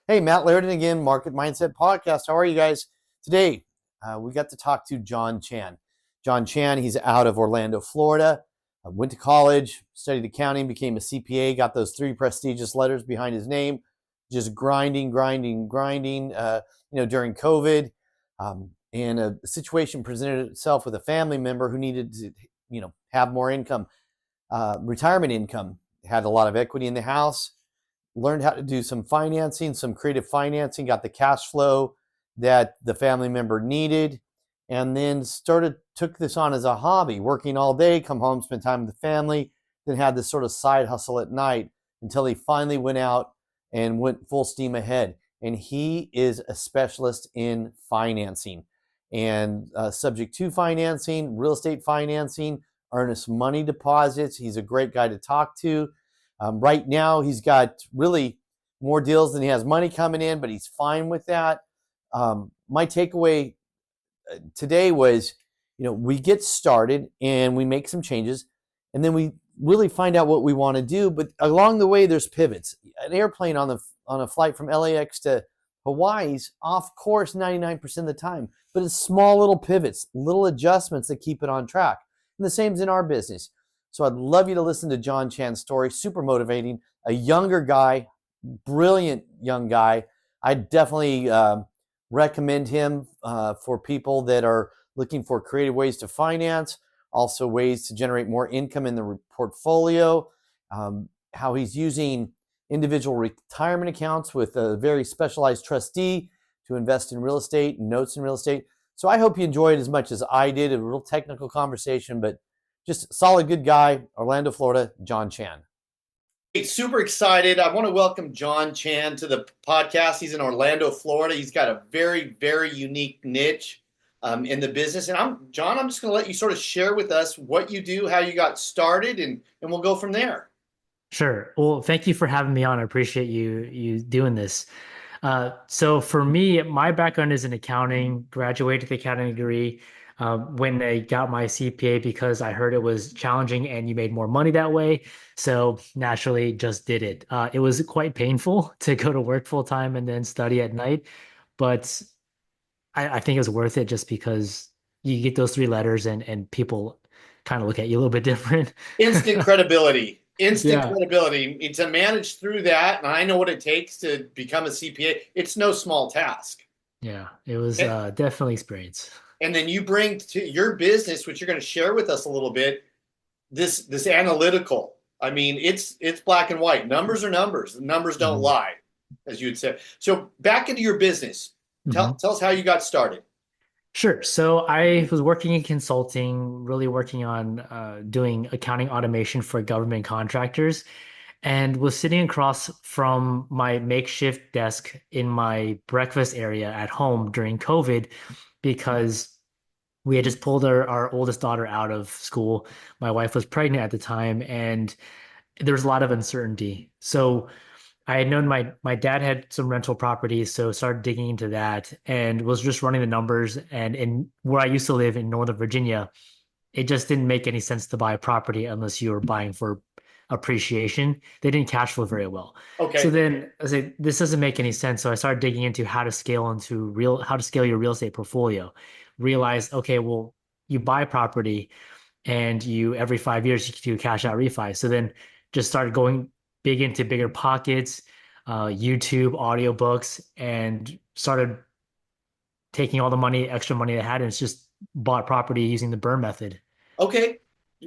Hey, Matt Lairden again, Market Mindset Podcast. How are you guys? Today, we got to talk to John Chan. John Chan, he's out of Orlando, Florida. Went to college, studied accounting, became a CPA, got those 3 prestigious letters behind his name, just grinding during COVID. And a situation presented itself with a family member who needed to, have more income, retirement income, had a lot of equity in the house, learned how to do some financing, some creative financing, got the cash flow that the family member needed, and then took this on as a hobby, working all day, come home, spend time with the family, then had this sort of side hustle at night until he finally went out and went full steam ahead. And he is a specialist in financing and subject to financing, real estate financing, earnest money deposits. He's a great guy to talk to. Right now, he's got really more deals than he has money coming in, but he's fine with that. My takeaway today was, we get started and we make some changes, and then we really find out what we want to do. But along the way, there's pivots. An airplane on a flight from LAX to Hawaii's off course 99% of the time, but it's small little pivots, little adjustments that keep it on track. And the same's in our business. So I'd love you to listen to John Chan's story. Super motivating. A younger guy, brilliant young guy. I definitely recommend him for people that are looking for creative ways to finance, also ways to generate more income in the portfolio, how he's using individual retirement accounts with a very specialized trustee to invest in real estate and notes in real estate. So I hope you enjoyed it as much as I did. A real technical conversation, but just solid, good guy, Orlando, Florida, John Chan. Hey, super excited. I want to welcome John Chan to the podcast. He's in Orlando, Florida. He's got a very, very unique niche in the business. And I'm just going to let you sort of share with us what you do, how you got started, and we'll go from there. Sure. Well, thank you for having me on. I appreciate you doing this. So for me, my background is in accounting, graduated with accounting degree. When I got my CPA because I heard it was challenging and you made more money that way. So naturally just did it. It was quite painful to go to work full time and then study at night, but I think it was worth it just because you get those 3 letters and people kind of look at you a little bit different. Instant credibility. Instant Yeah. credibility. And to manage through that, and I know what it takes to become a CPA, it's no small task. Yeah, it was And, definitely experience. and then you bring to your business, which you're going to share with us a little bit, this analytical. I mean, it's black and white. Numbers are numbers. The numbers don't Mhm. lie, as you would say. So back into your business. Tell, Mhm. tell us how you got started. Sure. So I was working in consulting, really working on doing accounting automation for government contractors, and was sitting across from my makeshift desk in my breakfast area at home during COVID because we had just pulled our oldest daughter out of school. My wife was pregnant at the time, and there was a lot of uncertainty. So I had known my dad had some rental properties, so started digging into that and was just running the numbers. And in where I used to live in Northern Virginia, it just didn't make any sense to buy a property unless you were buying for appreciation. They didn't cash flow very well. So Okay. then I said, this doesn't make any sense. So I started digging into how to scale your real estate portfolio. Realized, okay, well, you buy property and you every 5 years you can do a cash out refi. So then just started going big into bigger pockets, YouTube, audiobooks, and started taking all the money, extra money I had, and it's just bought property using the burn method. Okay.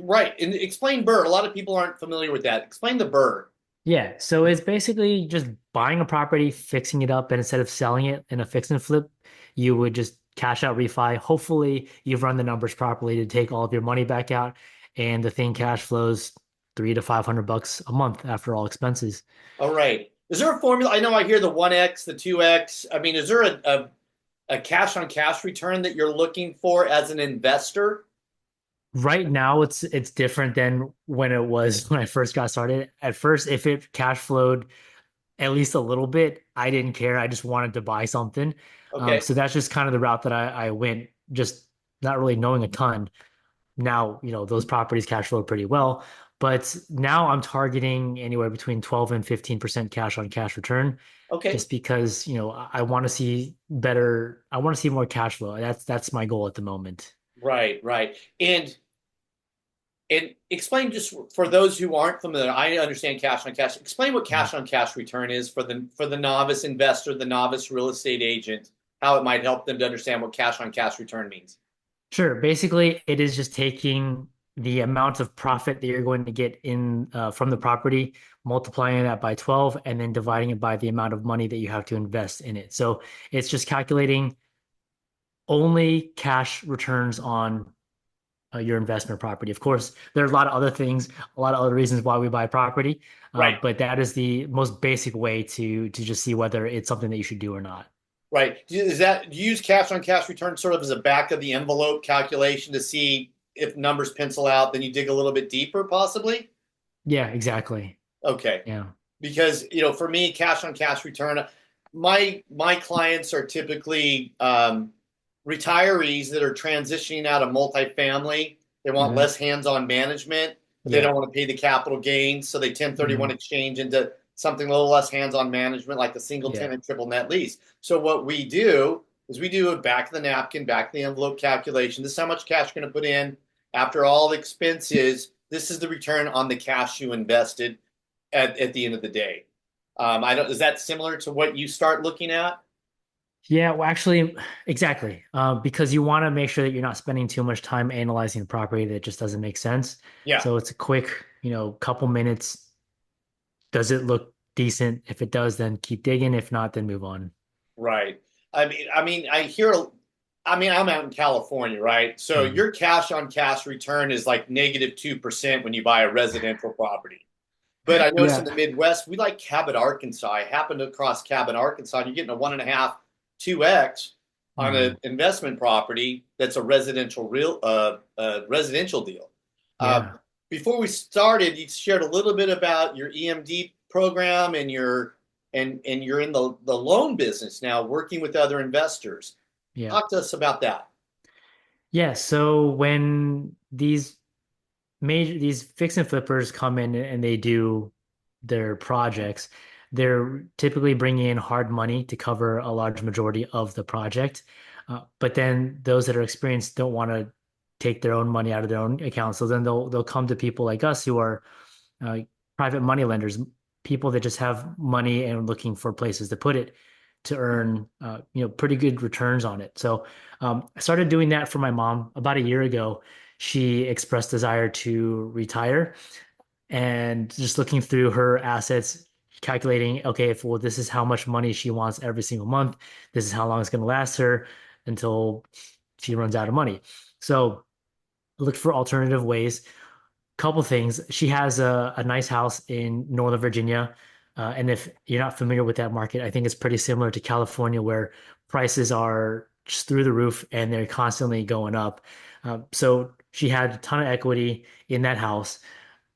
Right. And explain BRRRR. A lot of people aren't familiar with that. Explain the BRRRR. Yeah, so it's basically just buying a property, fixing it up, and instead of selling it in a fix and flip, you would just cash out refi. Hopefully, you've run the numbers properly to take all of your money back out, and the thing cash flows 300 to 500 bucks a month after all expenses. All right. Is there a formula? I know I hear the 1X, the 2X. I mean, is there a cash on cash return that you're looking for as an investor? Right now, it's different than when it was when I first got started. At first, if it cash flowed at least a little bit, I didn't care. I just wanted to buy something. Okay. So that's just kind of the route that I went, just not really knowing a ton. Now, those properties cash flow pretty well, But now I'm targeting anywhere between 12 and 15% cash on cash return, Okay. just because, I want to see better, I want to see more cash flow. That's my goal at the moment. Right, right. And explain, just for those who aren't familiar, I understand cash on cash. Explain what Mhm. cash on cash return is for the novice investor, the novice real estate agent, how it might help them to understand what cash on cash return means. Sure. Basically, it is just taking the amount of profit that you're going to get in from the property, multiplying that by 12, and then dividing it by the amount of money that you have to invest in it. So it's just calculating only cash returns on your investment property. Of course, there are a lot of other things, a lot of other reasons why we buy property, Right, but that is the most basic way to just see whether it's something that you should do or not. right. Is that, do you use cash on cash return sort of as a back of the envelope calculation to see if numbers pencil out, then you dig a little bit deeper, possibly? Yeah, exactly. Okay. Yeah. Because for me, cash on cash return, my clients are typically retirees that are transitioning out of multifamily. They want Hmm. less hands-on management, but they Yeah. don't want to pay the capital gains, so they 1031 Hmm. exchange into something a little less hands-on management, like a single Yeah. tenant triple net lease. So what we do is we do a back of the napkin, back of the envelope calculation. This is how much cash you're going to put in after all the expenses. This is the return on the cash you invested at the end of the day. I don't. Is that similar to what you start looking at? Yeah, well, actually, exactly. Because you want to make sure that you're not spending too much time analyzing the property that just doesn't make sense. Yeah, So it's a quick, couple minutes. Does it look decent? If it does, then keep digging. If not, then move on. right. I hear. I mean, I'm out in California, right? So Mhm. your cash on cash return is like -2% when you buy a residential property. But I noticed in the Yeah. Midwest, we like Cabot, Arkansas. I happened across Cabot, Arkansas, and you're getting a 1.5, 2x on Mhm. an investment property that's a residential deal. Uh, Yeah. Before we started, you shared a little bit about your EMD program and you're in the loan business now, working with other investors. Yeah. Talk to us about that. Yeah. So when these fix and flippers come in and they do their projects, they're typically bringing in hard money to cover a large majority of the project. But then those that are experienced don't want to take their own money out of their own account. So then they'll come to people like us who are uh, private money lenders, people that just have money and looking for places to put it to earn pretty good returns on it. So I started doing that for my mom about a year ago. She expressed desire to retire, and just looking through her assets, calculating, okay, if well, this is how much money she wants every single month. This is how long it's going to last her until she runs out of money. So I looked for alternative ways. Couple things. She has a nice house in Northern Virginia. And if you're not familiar with that market, I think it's pretty similar to California, where prices are just through the roof and they're constantly going up. So she had a ton of equity in that house,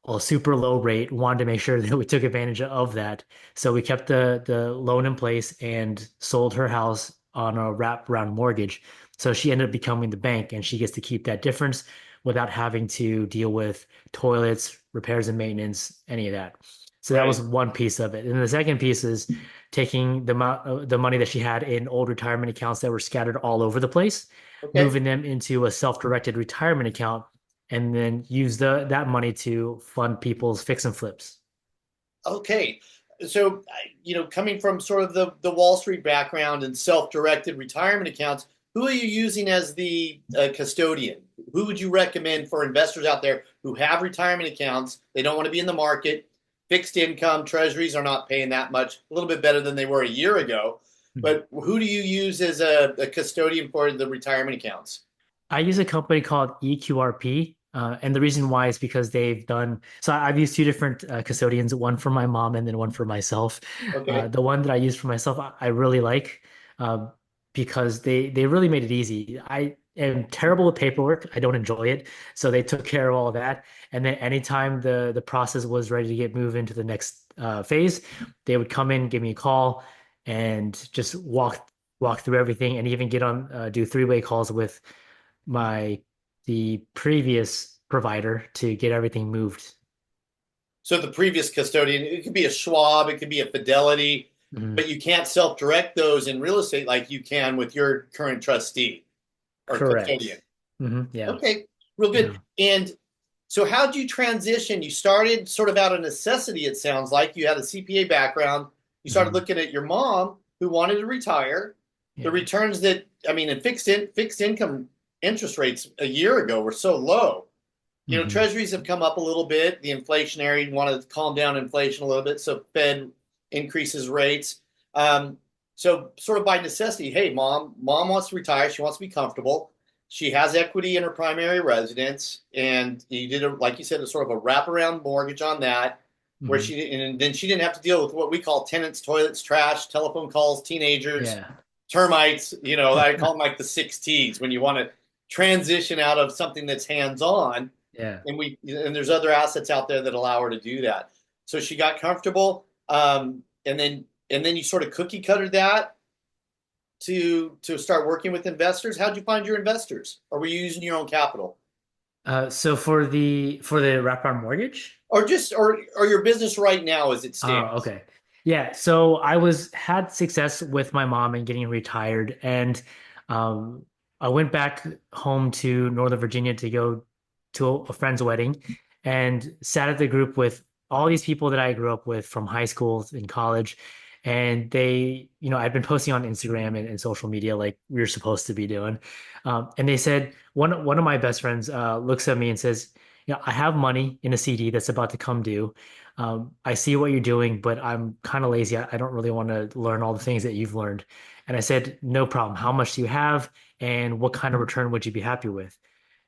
a super low rate, wanted to make sure that we took advantage of that. So we kept the loan in place and sold her house on a wraparound mortgage. So she ended up becoming the bank, and she gets to keep that difference without having to deal with toilets, repairs and maintenance, any of that. So that was Right. one piece of it. And the second piece is taking the money that she had in old retirement accounts that were scattered all over the place, Okay. moving them into a self-directed retirement account, and then use that money to fund people's fix and flips. Okay. So, coming from sort of the Wall Street background and self-directed retirement accounts, who are you using as the custodian? Who would you recommend for investors out there who have retirement accounts? They don't want to be in the market. Fixed income treasuries are not paying that much, a little bit better than they were a year ago. Mhm. But who do you use as a custodian for the retirement accounts? I use a company called EQRP. And the reason why is because they've done so. I've used two different custodians, one for my mom and then one for myself. Okay. The one that I use for myself, I really like uh, because they really made it easy. I am terrible with paperwork. I don't enjoy it, so they took care of all of that. And then anytime the process was ready to get moved into the next phase, they would come in, give me a call, and just walk through everything, and even get on do three-way calls with my the previous provider to get everything moved. So the previous custodian, it could be a Schwab, it could be a Fidelity, Mhm. but you can't self-direct those in real estate like you can with your current trustee or custodian. Correct. Yeah. Okay, real good. Yeah. And so how did you transition? You started sort of out of necessity, it sounds like. You had a CPA background. You started Mhm. looking at your mom who wanted to retire. The Yeah. returns that, I mean, in fixed income interest rates a year ago were so low. You know, Mhm. treasuries have come up a little bit. The inflationary wanted to calm down inflation a little bit, so Fed increases rates. Um, so sort of by necessity, hey, mom wants to retire. She wants to be comfortable. She has equity in her primary residence, and you did, like you said, a sort of a wraparound mortgage on that, where Mhm. and then she didn't have to deal with what we call tenants, toilets, trash, telephone calls, teenagers, Yeah. termites. You know, I call them like the six T's when you want to transition out of something that's hands on, Yeah. and there's other assets out there that allow her to do that. So she got comfortable, and then you sort of cookie cutter that to start working with investors. How'd you find your investors, or were you using your own capital, So for the wraparound mortgage? or just or your business right now as it Oh, stands? okay. Yeah, so I had success with my mom in getting retired, and um, I went back home to Northern Virginia to go to a friend's wedding, and sat at the group with all these people that I grew up with from high school and college, and I'd been posting on Instagram and social media like we were supposed to be doing, and they said one of my best friends looks at me and says, I have money in a CD that's about to come due. I see what you're doing, but I'm kind of lazy. I don't really want to learn all the things that you've learned. And I said, no problem. How much do you have? And what kind of return would you be happy with?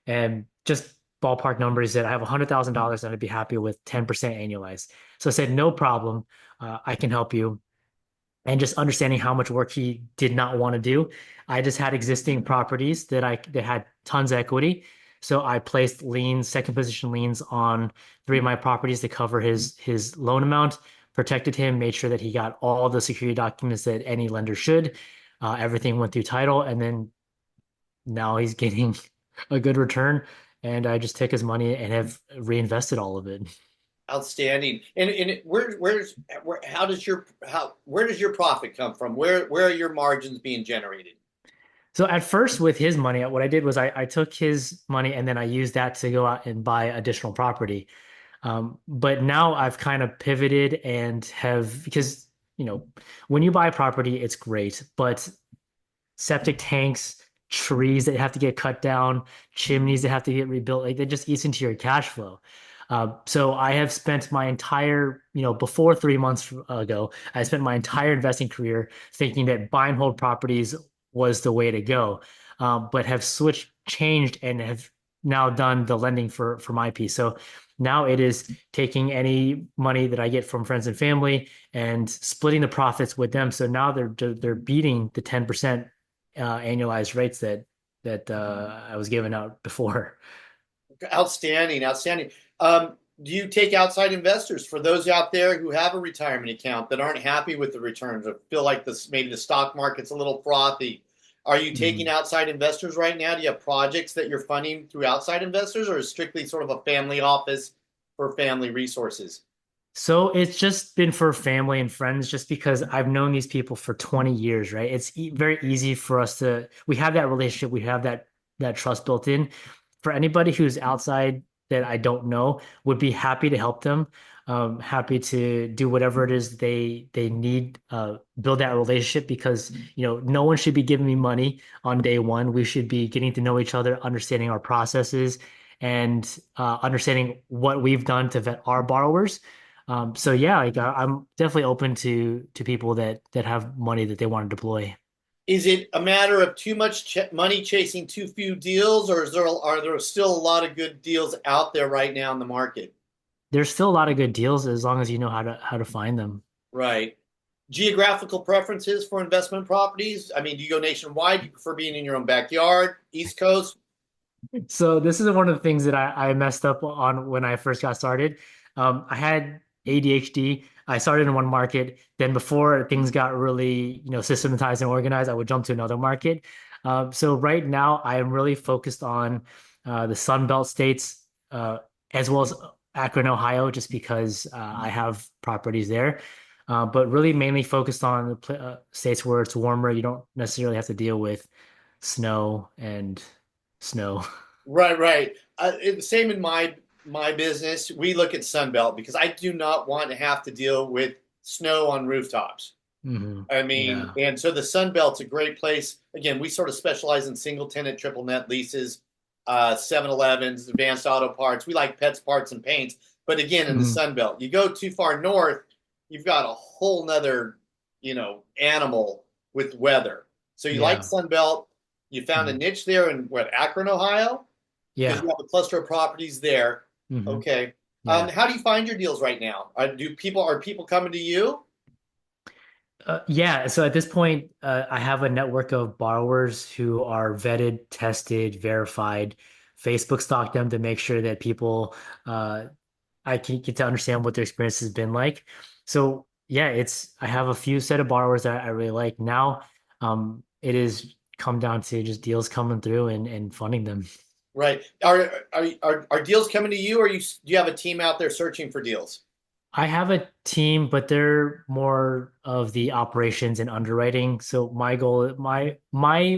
And just ballpark numbers that I have $100,000 and I'd be happy with 10% annualized. So I said, no problem. I can help you. And just understanding how much work he did not want to do. I just had existing properties that had tons of equity. So I placed liens, second position liens on three of my properties to cover his loan amount, protected him, made sure that he got all the security documents that any lender should. Everything went through title, and then now he's getting a good return. And I just took his money and have reinvested all of it. Outstanding. And where how does your how where does your profit come from? Where are your margins being generated? So at first with his money, what I did was I took his money and then I used that to go out and buy additional property. But now I've kind of pivoted and have because when you buy property, it's great, but septic tanks, trees that have to get cut down, chimneys that have to get rebuilt, like that just eats into your cash flow. So I have spent my entire, before 3 months ago, I spent my entire investing career thinking that buy and hold properties was the way to go, but have changed, and have now done the lending for my piece. So now it is taking any money that I get from friends and family and splitting the profits with them. So now they're beating the 10% annualized rates that I was giving out before. Outstanding, outstanding. Do you take outside investors for those out there who have a retirement account that aren't happy with the returns or feel like this maybe the stock market's a little frothy? Are you taking Mhm. outside investors right now? Do you have projects that you're funding through outside investors, or is strictly sort of a family office for family resources? So it's just been for family and friends, just because I've known these people for 20 years, right? It's very easy for us we have that relationship, we have that trust built in. For anybody who's outside that I don't know, would be happy to help them. Happy to do whatever it is they need, build that relationship, because no one should be giving me money on day one. We should be getting to know each other, understanding our processes, and understanding what we've done to vet our borrowers. So yeah, like I'm definitely open to people that have money that they want to deploy. Is it a matter of too much money chasing too few deals, or are there still a lot of good deals out there right now in the market? There's still a lot of good deals as long as you know how to find them. Right. Geographical preferences for investment properties? I mean, do you go nationwide? Do you prefer being in your own backyard, East Coast? So this is one of the things that I messed up on when I first got started. I had ADHD. I started in one market. Then before things got really, systematized and organized, I would jump to another market. So right now I am really focused on the Sun Belt states, as well as Akron, Ohio, just because I have properties there. But really mainly focused on the states where it's warmer. You don't necessarily have to deal with snow and snow. Right, right. Same in my business. We look at Sunbelt because I do not want to have to deal with snow on rooftops. I mean, Yeah. and so the Sun Belt's a great place. Again, we sort of specialize in single tenant, triple net leases, 7-Elevens, advanced auto parts. We like pets, parts, and paints. But again, in the Mhm. Sun Belt, you go too far north, you've got a whole nother, animal with weather. So you like Yeah. Sun Belt. You found a Mhm. niche there in what, Akron, Ohio? Because Yeah. you have a cluster of properties there. Hmm. Okay. Yeah. How do you find your deals right now? Are people coming to you? Yeah, so at this point, I have a network of borrowers who are vetted, tested, verified. Facebook stalk them to make sure that people, I can get to understand what their experience has been like. So yeah, I have a few set of borrowers that I really like. Now, it is come down to just deals coming through and funding them. Right. Are deals coming to you, or do you have a team out there searching for deals? I have a team, but they're more of the operations and underwriting. So my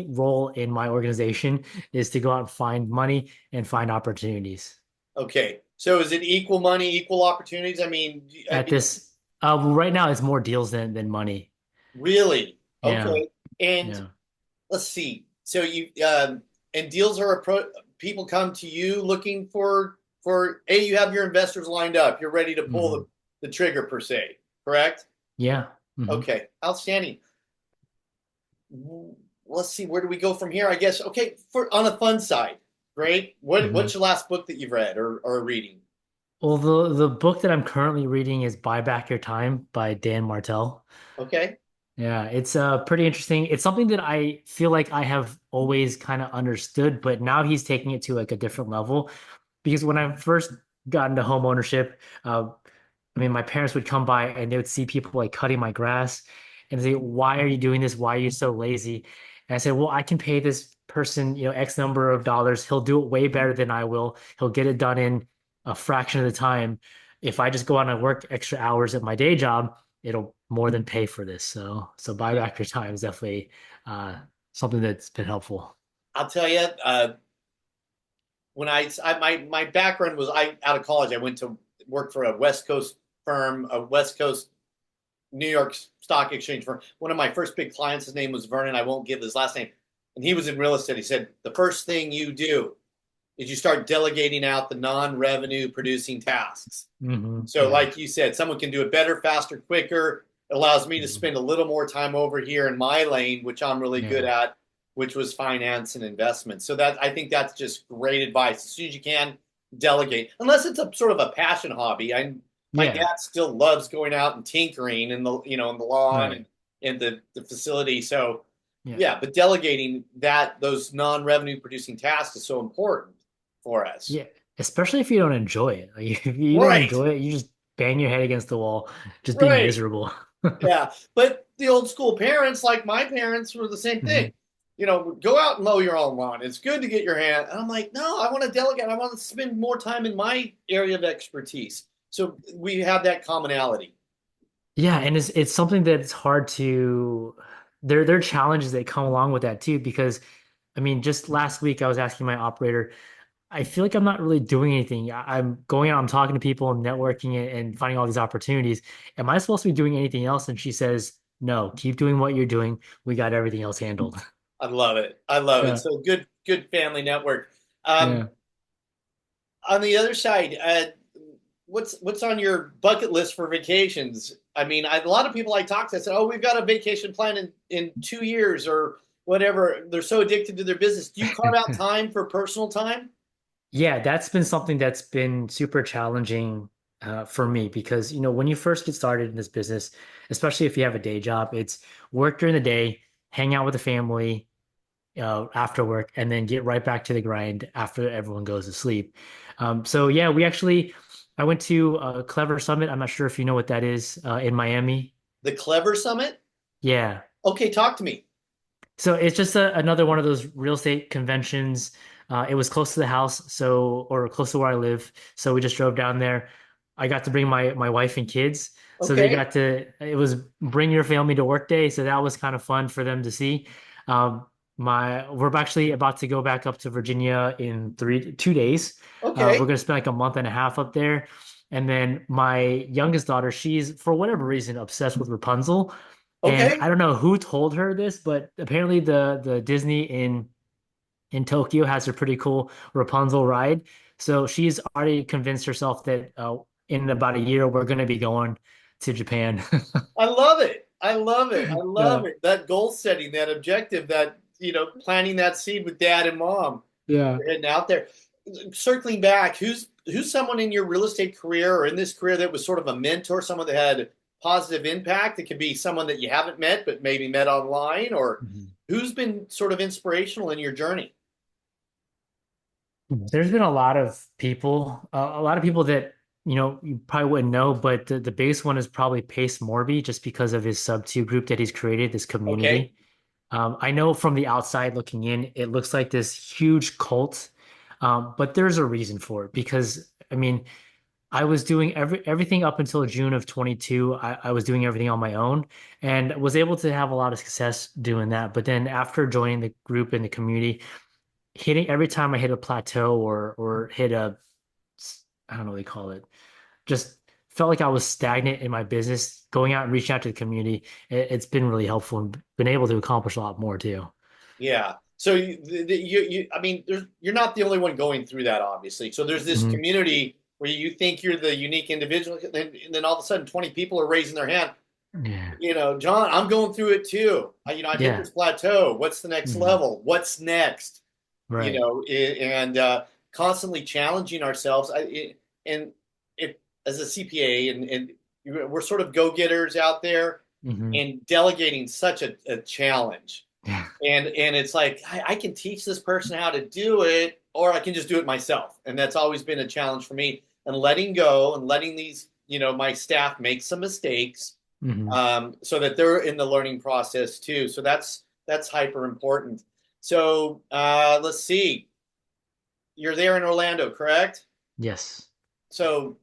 role in my organization is to go out and find money and find opportunities. Okay. So is it equal money, equal opportunities? At this, right now, it's more deals than money. Really? Yeah, Okay. And yeah. let's see. So and deals are people come to you looking for you have your investors lined up. You're ready to pull Hmm. the trigger per se, correct? Yeah. Hmm. Okay. Outstanding. Let's see, where do we go from here? I guess, okay, for on a fun side, great. What's Hmm. your last book that you've read or reading? Well, the book that I'm currently reading is Buy Back Your Time by Dan Martell. Okay. Yeah, it's pretty interesting. It's something that I feel like I have always kind of understood, but now he's taking it to like a different level. Because when I first got into home ownership, I mean, my parents would come by and they would see people like cutting my grass and say, "Why are you doing this? Why are you so lazy?" And I said, "Well, I can pay this person, X number of dollars. He'll do it way better than I will. He'll get it done in a fraction of the time. If I just go out and work extra hours at my day job, it'll more than pay for this." So buy Yeah. back your time is definitely uh, something that's been helpful. I'll tell you, when my background was I out of college, I went to work for a West Coast firm, a West Coast New York Stock Exchange firm. One of my first big clients, his name was Vernon. I won't give his last name. And he was in real estate. He said, the first thing you do is you start delegating out the non-revenue producing tasks. So, Yeah. like you said, someone can do it better, faster, quicker. It allows me to Mhm. spend a little more time over here in my lane, which I'm really good Yeah. at, which was finance and investment. So that I think that's just great advice. As soon as you can, delegate, unless it's a sort of a passion hobby. My Yeah. dad still loves going out and tinkering in the lawn and Right. in the facility. So Yeah. yeah, but delegating those non-revenue producing tasks is so important for us. Yeah, especially if you don't enjoy it. Like, if you don't Right, enjoy it, you just bang your head against the wall, just being right. miserable. Yeah, but the old school parents, like my parents, were the same thing. Hmm. Go out and mow your own lawn. It's good to get your hand. And I'm like, no, I want to delegate. I want to spend more time in my area of expertise. So we have that commonality. Yeah, and it's something that's hard to there are challenges that come along with that too, because I mean, just last week I was asking my operator, I feel like I'm not really doing anything. I'm going out, I'm talking to people and networking and finding all these opportunities. Am I supposed to be doing anything else? And she says, no, keep doing what you're doing. We got everything else handled. I love it. I love it. Yeah. So good family network. Um, Yeah. on the other side, what's on your bucket list for vacations? A lot of people I talk to, I said, "Oh, we've got a vacation plan in 2 years or whatever." They're so addicted to their business. Do you carve out time for personal time? Yeah, that's been something that's been super challenging for me because, when you first get started in this business, especially if you have a day job, it's work during the day, hang out with the family after work, and then get right back to the grind after everyone goes to sleep. So yeah, I went to Clever Summit. I'm not sure if you know what that is in Miami. The Clever Summit? Yeah. Okay, talk to me. So it's just another one of those real estate conventions It was close to the house, or close to where I live. So we just drove down there. I got to bring my wife and kids. So they Okay. got to, it was bring your family to work day. So that was kind of fun for them to see. Um, we're actually about to go back up to Virginia in 2 days. We're Okay. going to spend like a month and a half up there. And then my youngest daughter, she's for whatever reason obsessed with Rapunzel. And Okay. I don't know who told her this, but apparently the Disney in Tokyo has a pretty cool Rapunzel ride. So she's already convinced herself that in about a year we're going to be going to Japan. I love it. I love it. I love Yeah, it. That goal setting, that objective, that, planting that seed with dad and mom. yeah. You're heading out there. Circling back, who's someone in your real estate career or in this career that was sort of a mentor, someone that had positive impact? It could be someone that you haven't met, but maybe met online, or Mhm. who's been sort of inspirational in your journey? There's been a lot of people that you probably wouldn't know, but the biggest one is probably Pace Morby, just because of his Subto group that he's created, this Okay. community. I know from the outside looking in, it looks like this huge cult, but there's a reason for it because I mean, I was doing everything up until June of 22. I was doing everything on my own and was able to have a lot of success doing that. But then after joining the group and the community, hitting every time I hit a plateau or hit I don't know what they call it, just felt like I was stagnant in my business. Going out and reaching out to the community, it's been really helpful and been able to accomplish a lot more too. Yeah. So I mean, you're not the only one going through that, obviously. So there's this Mhm. community where you think you're the unique individual, and then all of a sudden 20 people are raising their hand. Yeah. John, I'm going through it too. I've hit Yeah. this plateau. What's the next Mhm. level? What's next? Right. And constantly challenging ourselves. And if as a CPA, and we're sort of go-getters out there, Hmm. and delegating such a challenge. Yeah. And it's like I can teach this person how to do it, or I can just do it myself. And that's always been a challenge for me. And letting go and letting these, my staff make some mistakes, Hmm. so that they're in the learning process too. So that's hyper important. So let's see. You're there in Orlando, correct? Yes. So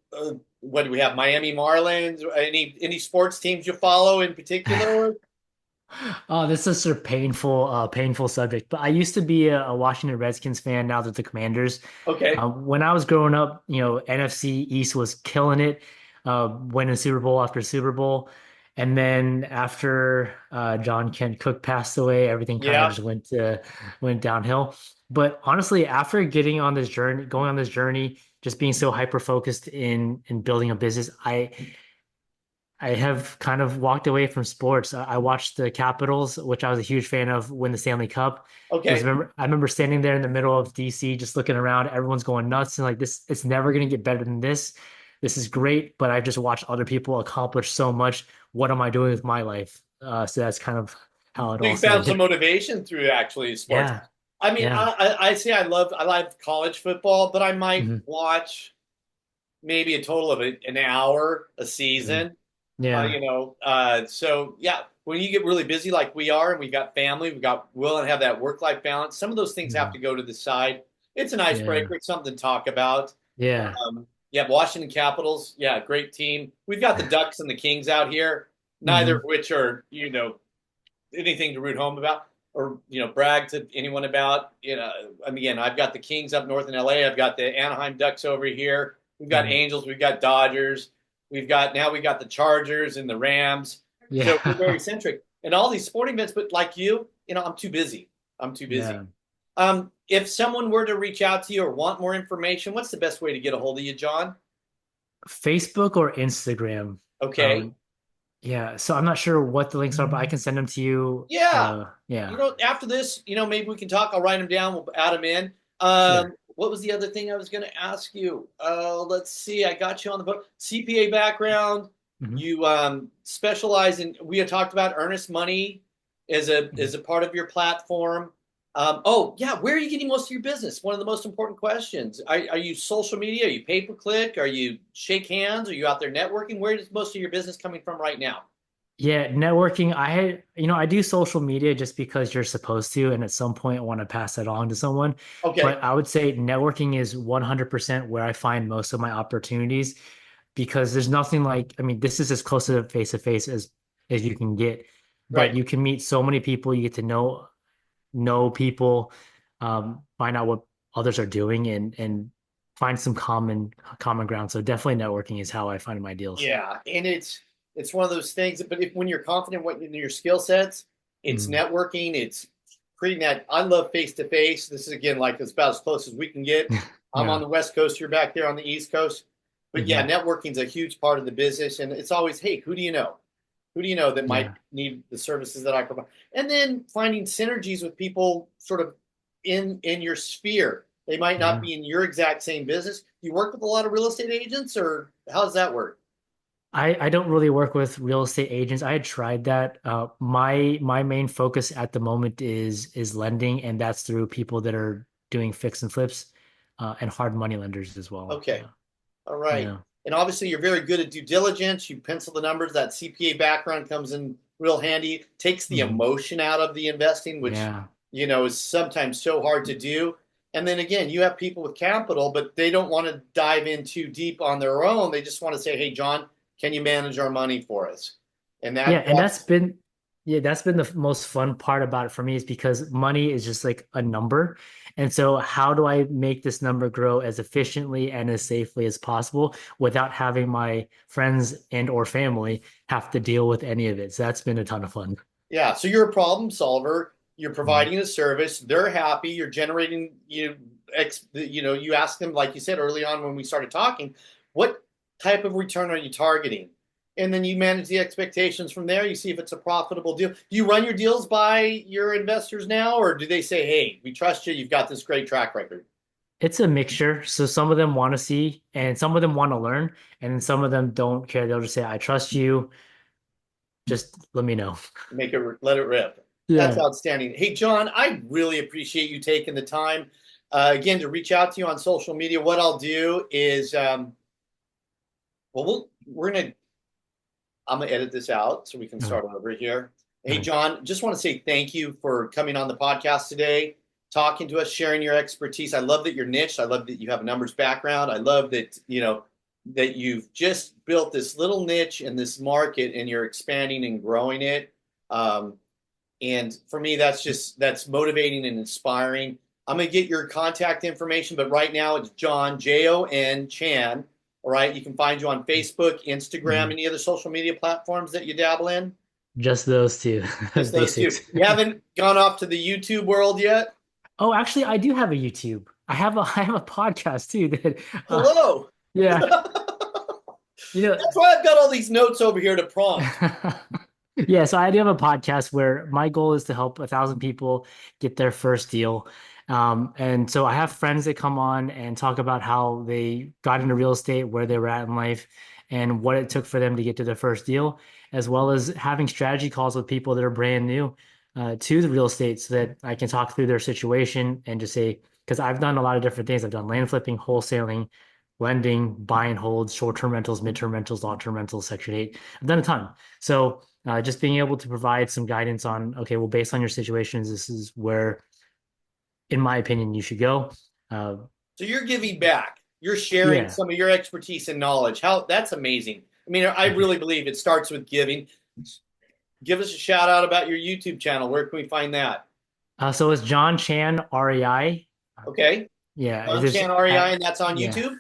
what do we have? Miami Marlins? Any sports teams you follow in particular? Oh, this is a painful subject. But I used to be a Washington Redskins fan. Now that the Commanders. Okay. When I was growing up, NFC East was killing it, winning Super Bowl after Super Bowl. And then after John Kent Cook passed away, everything kind of Yeah. just went downhill. But honestly, after going on this journey, just being so hyper focused in building a business, I have kind of walked away from sports. I watched the Capitals, which I was a huge fan of, win the Stanley Cup. Okay. I remember standing there in the middle of DC, just looking around. Everyone's going nuts and like this. It's never going to get better than this. This is great, but I've just watched other people accomplish so much. What am I doing with my life? So that's kind of how it So all you found some started. motivation through actually sports. Yeah, I mean, yeah, I say I love college football, but I might hmm watch maybe a total of an hour a hmm season. yeah, So yeah, when you get really busy like we are, and we've got family, we'll have that work-life balance. Some of those things have hmm to go to the side. It's an yeah, icebreaker. It's something to talk about. yeah, Yeah, Washington Capitals. Yeah, great team. We've got the Ducks and the Kings out here, neither of hmm which are anything to root home about or brag to anyone about. I mean, again, I've got the Kings up north in LA. I've got the Anaheim Ducks over here. We've got hmm Angels. We've got Dodgers. We got the Chargers and the Rams. So we're very yeah, centric and all these sporting events. But like I'm too busy. I'm too busy. yeah. If someone were to reach out to you or want more information, what's the best way to get a hold of you, John? Facebook or Instagram. Okay. Um, Yeah, so I'm not sure what the links are, but I can send them to you. Yeah. Yeah, After this, maybe we can talk. I'll write them down. We'll add them in. sure. What was the other thing I was going to ask you? Let's see. I got you on the book. CPA background. Hmm. You specialize in. We had talked about earnest money as a part of your platform. Oh yeah, where are you getting most of your business? One of the most important questions. Are you social media? Are you pay per click? Are you shake hands? Are you out there networking? Where is most of your business coming from right now? Yeah, networking. I do social media just because you're supposed to, and at some point I want to pass that on to someone. Okay, But I would say networking is 100% where I find most of my opportunities because there's nothing like, I mean, this is as close to face as you can get, but right. you can meet so many people, you get to know people, find out what others are doing and find some common ground. So definitely networking is how I find my deals. Yeah, and it's one of those things. But if when you're confident what in your skill sets, it's Mm, networking. It's creating that. I love face to face. This is again like it's about as close as we can get. I'm on yeah. the West Coast. You're back there on the East Coast. But yeah, Hmm. networking is a huge part of the business, and it's always, hey, who do you know? Who do you know that might Yeah. need the services that I provide? And then finding synergies with people sort of in your sphere. They might not Yeah. be in your exact same business. You work with a lot of real estate agents, or how does that work? I don't really work with real estate agents. I had tried that. My main focus at the moment is lending, and that's through people that are doing fix and flips, and hard money lenders as well. Okay. Yeah. All right. Yeah. And obviously, you're very good at due diligence. You pencil the numbers. That CPA background comes in real handy, takes the Hmm. emotion out of the investing, which, Yeah. is sometimes so hard to do. And then again, you have people with capital, but they don't want to dive in too deep on their own. They just want to say, hey, John, can you manage our money for us? And Yeah, and that's that's been the most fun part about it for me is because money is just like a number. And so how do I make this number grow as efficiently and as safely as possible without having my friends and or family have to deal with any of it? So that's been a ton of fun. Yeah, so you're a problem solver. You're Mhm. providing a service. They're happy. You're generating, you ask them, like you said early on when we started talking, what type of return are you targeting? And then you manage the expectations from there. You see if it's a profitable deal. Do you run your deals by your investors now, or do they say, hey, we trust you. You've got this great track record? It's a mixture. So some of them want to see and some of them want to learn, and then some of them don't care. They'll just say, I trust you. Just let me know. Let it rip. That's Yeah. outstanding. Hey, John, I really appreciate you taking the time again to reach out to you on social media. What I'll do is, we're gonna I'm gonna edit this out so we can Okay. start over here. Hey, Okay. John, just want to say thank you for coming on the podcast today, talking to us, sharing your expertise. I love that you're niche. I love that you have a numbers background. I love that that you've just built this little niche in this market and you're expanding and growing it. Um, and for me, that's motivating and inspiring. I'm gonna get your contact information, but right now it's John Jon Chan. All right, you can find you on Facebook, Instagram, Mhm. any other social media platforms that you dabble in. Just those two Just those two. basics. You haven't gone off to the YouTube world yet. Oh, actually, I do have a YouTube. I have a podcast too that Hello. yeah, That's you know why I've got all these notes over here to prompt. yeah, so I do have a podcast where my goal is to help 1,000 people get their first deal. And so I have friends that come on and talk about how they got into real estate, where they were at in life, and what it took for them to get to their first deal, as well as having strategy calls with people that are brand new to the real estate so that I can talk through their situation and just say, because I've done a lot of different things. I've done land flipping, wholesaling, lending, buy and holds, short-term rentals, mid-term rentals, long-term rentals, Section 8. I've done a ton. So just being able to provide some guidance on, okay, well, based on your situations, this is where, in my opinion, you should go. Uh, So you're giving back. You're sharing yeah. some of your expertise and knowledge. How that's amazing. I mean, I Thank you. really believe it starts with giving. Give us a shout out about your YouTube channel. Where can we find that? So it's John Chan REI. Okay. Yeah, is John this Chan REI, at and that's on yeah, YouTube.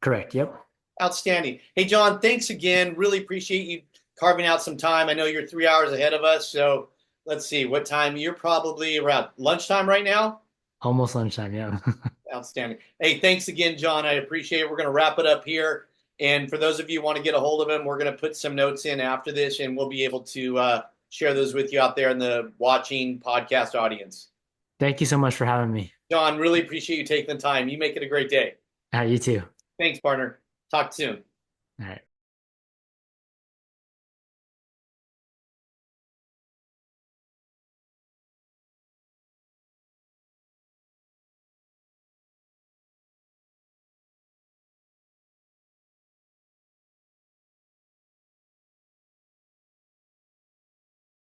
correct. Yep. Outstanding. Hey, John, thanks again. Really appreciate you carving out some time. I know you're 3 hours ahead of us. So let's see what time you're probably around lunchtime right now. Almost lunchtime. Yeah. Outstanding. Hey, thanks again, John. I appreciate it. We're going to wrap it up here. And for those of you who want to get a hold of him, we're going to put some notes in after this, and we'll be able to share those with you out there in the watching podcast audience. Thank you so much for having me. John, really appreciate you taking the time. You make it a great day. You too. Thanks, partner. Talk soon. All right.